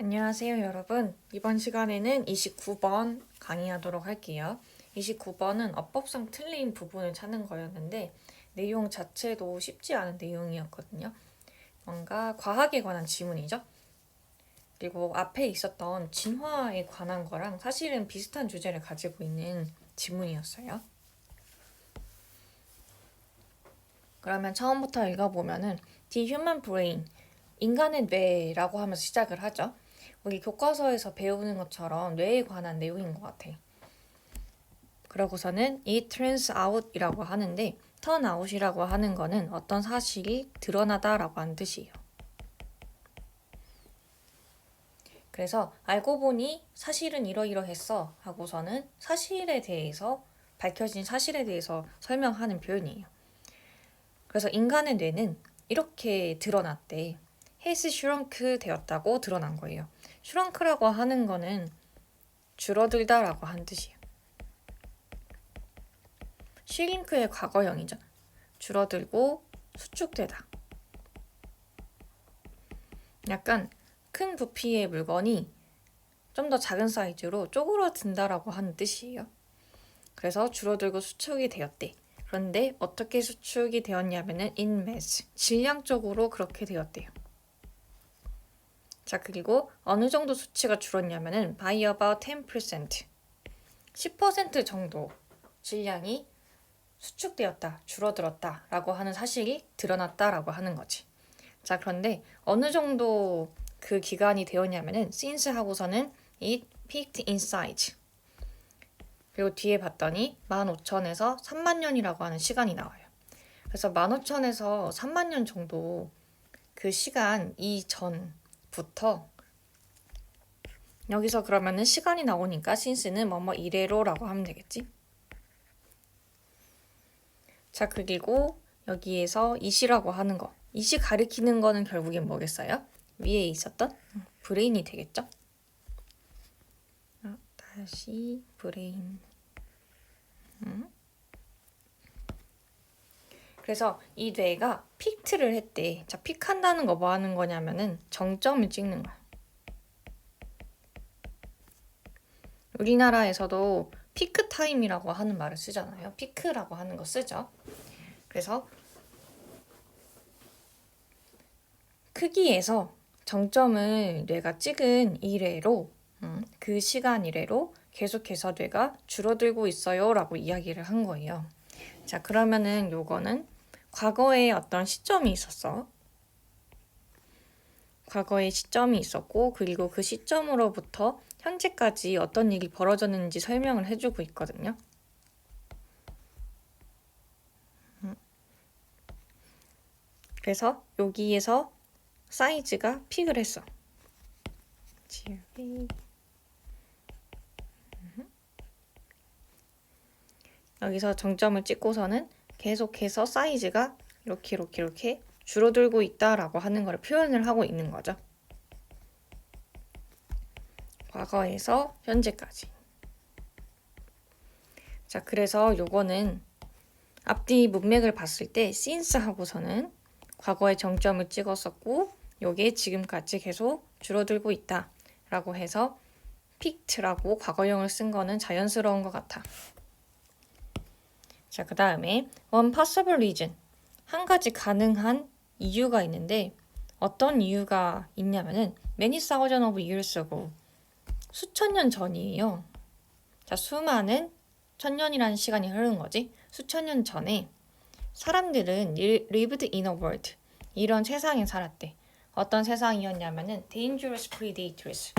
안녕하세요, 여러분. 이번 시간에는 29번 강의하도록 할게요. 29번은 어법상 틀린 부분을 찾는 거였는데 내용 자체도 쉽지 않은 내용이었거든요. 뭔가 과학에 관한 지문이죠. 그리고 앞에 있었던 진화에 관한 거랑 사실은 비슷한 주제를 가지고 있는 지문이었어요. 그러면 처음부터 읽어보면은 The Human Brain, 인간의 뇌라고 하면서 시작을 하죠. 우리 교과서에서 배우는 것처럼 뇌에 관한 내용인 것 같아. 그러고서는 it turns out이라고 하는데 turn out이라고 하는 거는 어떤 사실이 드러나다라고 하는 뜻이에요. 그래서 알고 보니 사실은 이러이러했어 하고서는 사실에 대해서 밝혀진 사실에 대해서 설명하는 표현이에요. 그래서 인간의 뇌는 이렇게 드러났대. has shrunk 되었다고 드러난 거예요. shrunk라고 하는 거는 줄어들다라고 하는 뜻이에요. shrink의 과거형이죠. 줄어들고 수축되다. 약간 큰 부피의 물건이 좀 더 작은 사이즈로 쪼그라든다라고 하는 뜻이에요. 그래서 줄어들고 수축이 되었대. 그런데 어떻게 수축이 되었냐면은 in mass, 질량적으로 그렇게 되었대요. 자, 그리고 어느 정도 수치가 줄었냐면은 by about 10%, 10% 정도 질량이 수축되었다, 줄어들었다 라고 하는 사실이 드러났다라고 하는 거지. 자, 그런데 어느 정도 그 기간이 되었냐면은 since 하고서는 it peaked in size. 그리고 뒤에 봤더니 15,000에서 30,000년이라고 하는 시간이 나와요. 그래서 15,000에서 30,000년 정도 그 시간 이전부터 여기서 그러면은 시간이 나오니까 since는 뭐뭐 이래로라고 하면 되겠지. 자, 그리고 여기에서 이시라고 하는 거. 이시 가리키는 거는 결국엔 뭐겠어요? 위에 있었던 브레인이 되겠죠? 다시 브레인. 그래서 이 뇌가 픽트를 했대. 자, 픽한다는 거 뭐 하는 거냐면은 정점을 찍는 거야. 우리나라에서도 피크 타임이라고 하는 말을 쓰잖아요. 피크라고 하는 거 쓰죠. 그래서 크기에서 정점을 뇌가 찍은 이래로 그 시간 이래로 계속해서 뇌가 줄어들고 있어요 라고 이야기를 한 거예요. 자, 그러면은 요거는 과거에 어떤 시점이 있었어. 과거에 시점이 있었고 그리고 그 시점으로부터 현재까지 어떤 일이 벌어졌는지 설명을 해주고 있거든요. 그래서 여기에서 사이즈가 픽을 했어. 여기서 정점을 찍고서는 계속해서 사이즈가 이렇게 줄어들고 있다라고 하는 걸 표현을 하고 있는 거죠. 과거에서 현재까지. 자, 그래서 요거는 앞뒤 문맥을 봤을 때 since 하고서는 과거의 정점을 찍었었고 요게 지금까지 계속 줄어들고 있다 라고 해서 peaked라고 과거형을 쓴 거는 자연스러운 것 같아. 자, 그 다음에 one possible reason, 한 가지 가능한 이유가 있는데 어떤 이유가 있냐면은 many thousand of years ago, 수천 년 전이에요. 자, 수많은 천년이라는 시간이 흐르는 거지. 수천 년 전에 사람들은 lived in a world, 이런 세상에 살았대. 어떤 세상이었냐면은 dangerous predators,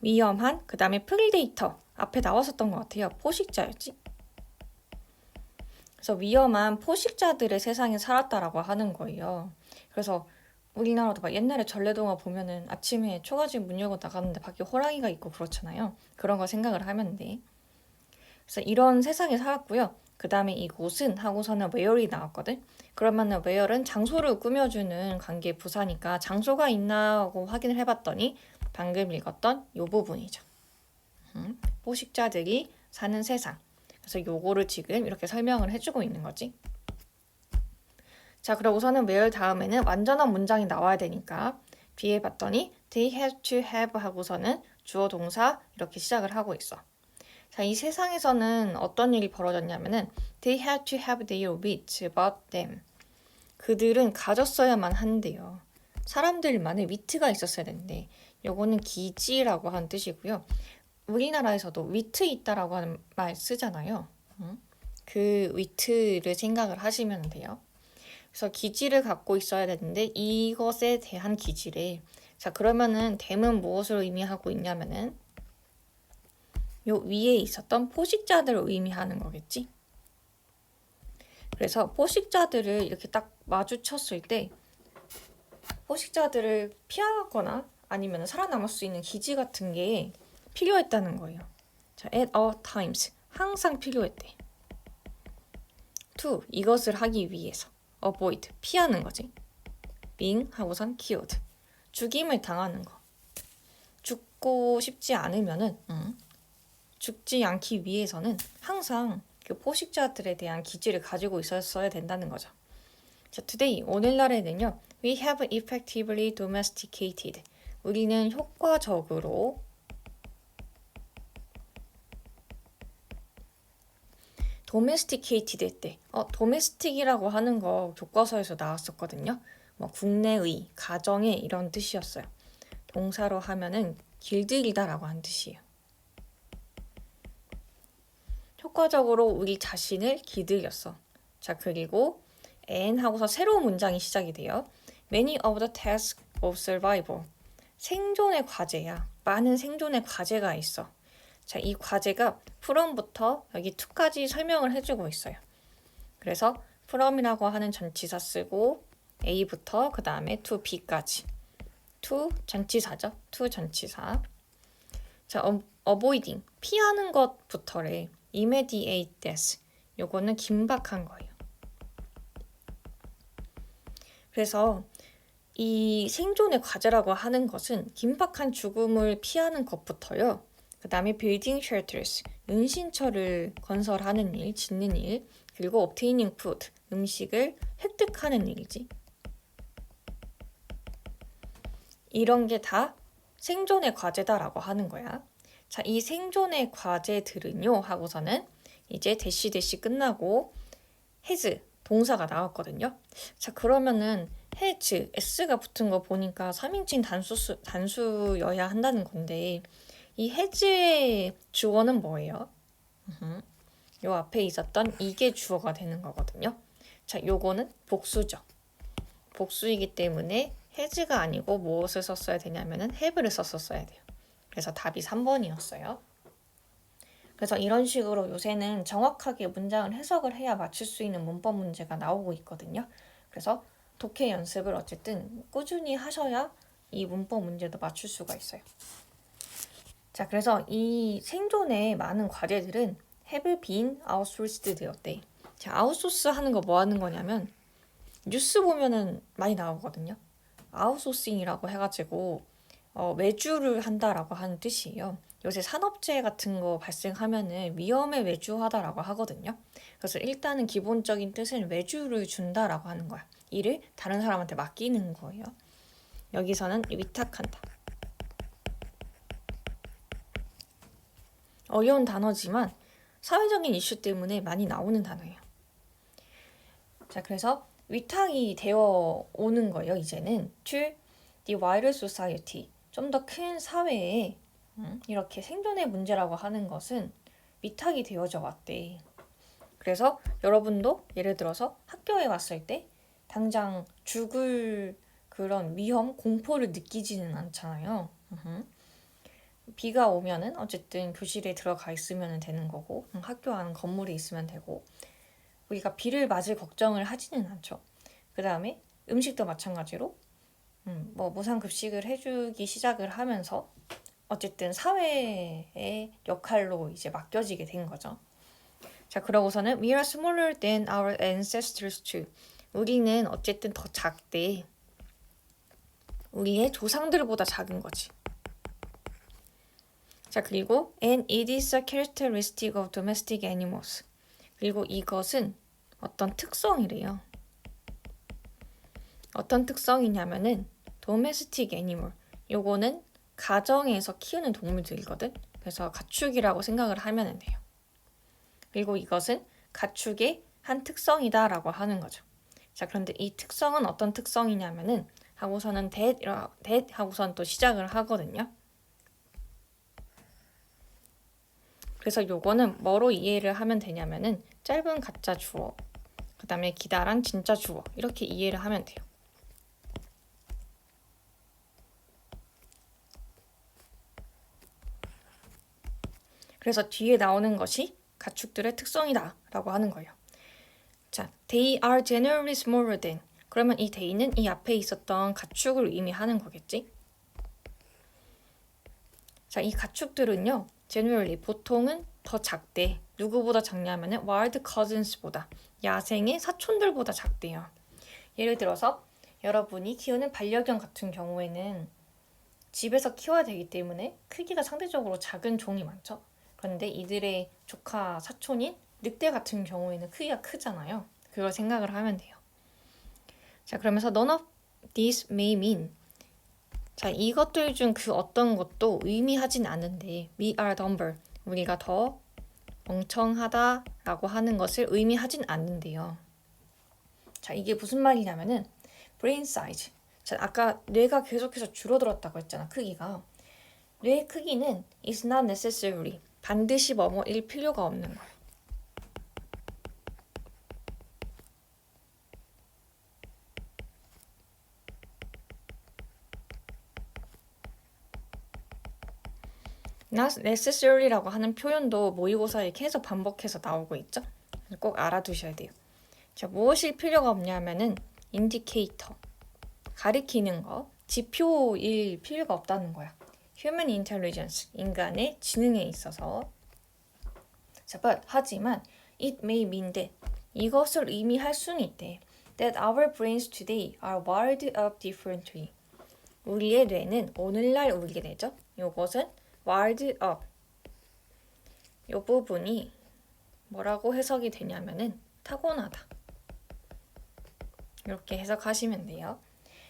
위험한, 그 다음에 프리데이터, 앞에 나왔었던 것 같아요. 포식자였지. 그래서 위험한 포식자들의 세상에 살았다라고 하는 거예요. 그래서 우리나라도 막 옛날에 전래동화 보면은 아침에 초가집 문 열고 나갔는데 밖에 호랑이가 있고 그렇잖아요. 그런 거 생각을 하면 돼. 그래서 이런 세상에 살았고요. 그 다음에 이곳은 하고서는 where이 나왔거든. 그러면은 where은 장소를 꾸며주는 관계 부사니까 장소가 있나 하고 확인을 해봤더니 방금 읽었던 요 부분이죠. 포식자들이 사는 세상. 그래서 요거를 지금 이렇게 설명을 해주고 있는 거지. 자, 그러고서는 where 다음에는 완전한 문장이 나와야 되니까 뒤에 봤더니 they had to have 하고서는 주어 동사 이렇게 시작을 하고 있어. 자, 이 세상에서는 어떤 일이 벌어졌냐면은 they had to have their wits about them. 그들은 가졌어야만 한대요. 사람들만의 위트가 있었어야 되는데 요거는 기지라고 하는 뜻이고요. 우리나라에서도 위트 있다라고 하는 말 쓰잖아요. 그 위트를 생각을 하시면 돼요. 그래서 기지를 갖고 있어야 되는데 이것에 대한 기지를 자 그러면은 댐은 무엇을 의미하고 있냐면은 요 위에 있었던 포식자들을 의미하는 거겠지. 그래서 포식자들을 이렇게 딱 마주쳤을 때 포식자들을 피하거나 아니면 살아남을 수 있는 기지 같은 게 필요했다는 거예요. 자, at all times 항상 필요했대. to 이것을 하기 위해서 avoid 피하는 거지. being 하고선 killed 죽임을 당하는 거. 죽고 싶지 않으면은 죽지 않기 위해서는 항상 그 포식자들에 대한 기지를 가지고 있었어야 된다는 거죠. 자, today 오늘날에는요. We have effectively domesticated. 우리는 효과적으로 domesticated 했대. domestic이라고 하는 거 교과서에서 나왔었거든요. 뭐 국내의, 가정의 이런 뜻이었어요. 동사로 하면은 길들이다라고 하는 뜻이에요. 효과적으로 우리 자신을 기들였어. 자, 그리고 and 하고서 새로운 문장이 시작이 돼요. Many of the tasks of survival. 생존의 과제야. 많은 생존의 과제가 있어. 자, 이 과제가 from부터 여기 to까지 설명을 해주고 있어요. 그래서 from이라고 하는 전치사 쓰고 A부터 그 다음에 to B까지. to 전치사죠. to 전치사. 자, avoiding 피하는 것부터래. immediate death. 요거는 긴박한 거예요. 그래서 이 생존의 과제라고 하는 것은 긴박한 죽음을 피하는 것부터요. 그 다음에 building shelters, 은신처를 건설하는 일, 짓는 일, 그리고 obtaining food, 음식을 획득하는 일이지. 이런 게 다 생존의 과제다라고 하는 거야. 자, 이 생존의 과제들은요 하고서는 이제 대시 끝나고 has 동사가 나왔거든요. 자, 그러면은 has s가 붙은 거 보니까 3인칭 단수여야 한다는 건데 이 has의 주어는 뭐예요? 요 앞에 있었던 이게 주어가 되는 거거든요. 자, 요거는 복수죠. 복수이기 때문에 has가 아니고 무엇을 썼어야 되냐면은 have를 썼었어야 돼요. 그래서 답이 3번이었어요. 그래서 이런 식으로 요새는 정확하게 문장을 해석을 해야 맞출 수 있는 문법 문제가 나오고 있거든요. 그래서 독해 연습을 어쨌든 꾸준히 하셔야 이 문법 문제도 맞출 수가 있어요. 자, 그래서 이 생존의 많은 과제들은 have been outsourced 되었대. 자, 아웃소스 하는 거 뭐 하는 거냐면 뉴스 보면은 많이 나오거든요. 아웃소싱이라고 해가지고 외주를 한다라고 하는 뜻이에요. 요새 산업재해 같은 거 발생하면은 위험에 외주하다라고 하거든요. 그래서 일단은 기본적인 뜻은 외주를 준다라고 하는 거야. 일을 다른 사람한테 맡기는 거예요. 여기서는 위탁한다. 어려운 단어지만 사회적인 이슈 때문에 많이 나오는 단어예요. 자, 그래서 위탁이 되어 오는 거예요. 이제는 to the wider society. 좀 더 큰 사회에 이렇게 생존의 문제라고 하는 것은 위탁이 되어져 왔대. 그래서 여러분도 예를 들어서 학교에 왔을 때 당장 죽을 그런 위험, 공포를 느끼지는 않잖아요. 비가 오면은 어쨌든 교실에 들어가 있으면 되는 거고 학교 안에 건물에 있으면 되고 우리가 비를 맞을 걱정을 하지는 않죠. 그 다음에 음식도 마찬가지로 뭐 무상급식을 해주기 시작을 하면서 어쨌든 사회의 역할로 이제 맡겨지게 된 거죠. 자, 그러고서는 We are smaller than our ancestors too. 우리는 어쨌든 더 작대. 우리의 조상들보다 작은 거지. 자, 그리고 And it is a characteristic of domestic animals. 그리고 이것은 어떤 특성이래요. 어떤 특성이냐면은 domestic animal. 요거는 가정에서 키우는 동물들이거든. 그래서 가축이라고 생각을 하면 돼요. 그리고 이것은 가축의 한 특성이다라고 하는 거죠. 자, 그런데 이 특성은 어떤 특성이냐면은 하고서는 that 하고선 또 시작을 하거든요. 그래서 요거는 뭐로 이해를 하면 되냐면은 짧은 가짜 주어, 그 다음에 기다란 진짜 주어 이렇게 이해를 하면 돼요. 그래서 뒤에 나오는 것이 가축들의 특성이다 라고 하는 거예요. 자, they are generally smaller than. 그러면 이 they는 이 앞에 있었던 가축을 의미하는 거겠지? 자, 이 가축들은요, generally 보통은 더 작대. 누구보다 작냐면은 wild cousins보다, 야생의 사촌들보다 작대요. 예를 들어서 여러분이 키우는 반려견 같은 경우에는 집에서 키워야 되기 때문에 크기가 상대적으로 작은 종이 많죠. 그런데 이들의 조카 사촌인 늑대 같은 경우에는 크기가 크잖아요. 그걸 생각을 하면 돼요. 자, 그러면서 none of these may mean. 자, 이것들 중 그 어떤 것도 의미하진 않은데 we are dumber. 우리가 더 멍청하다라고 하는 것을 의미하진 않는데요. 자, 이게 무슨 말이냐면은 brain size. 자, 아까 뇌가 계속해서 줄어들었다고 했잖아, 크기가. 뇌의 크기는 is not necessary. 반드시 뭐뭐일 필요가 없는 거예요. not necessary라고 하는 표현도 모의고사에 계속 반복해서 나오고 있죠. 꼭 알아두셔야 돼요. 자, 무엇일 필요가 없냐면은 인디케이터, 가리키는 거, 지표일 필요가 없다는 거야. Human intelligence, 인간의 지능에 있어서. 자, but 하지만 it may mean that, 이것을 의미할 수는 있대. That our brains today are wired up differently. 우리의 뇌는 오늘날 우리의 뇌죠. 이것은 wired up. 이 부분이 뭐라고 해석이 되냐면은 타고나다. 이렇게 해석하시면 돼요.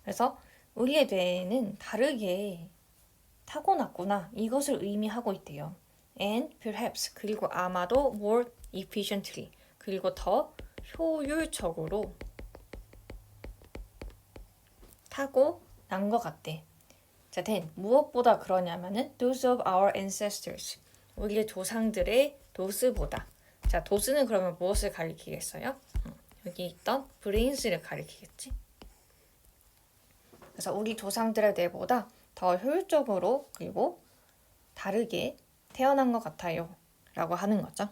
그래서 우리의 뇌는 다르게 타고났구나. 이것을 의미하고 있대요. And perhaps, 그리고 아마도 more efficiently, 그리고 더 효율적으로 타고난 것 같대. 자, then 무엇보다 그러냐면은 those of our ancestors, 우리의 조상들의 thosebo다. 자, those는 그러면 무엇을 가리키겠어요? 여기 있던 brains를 가리키겠지. 그래서 우리 조상들의 뇌보다 더 효율적으로 그리고 다르게 태어난 것 같아요 라고 하는 거죠.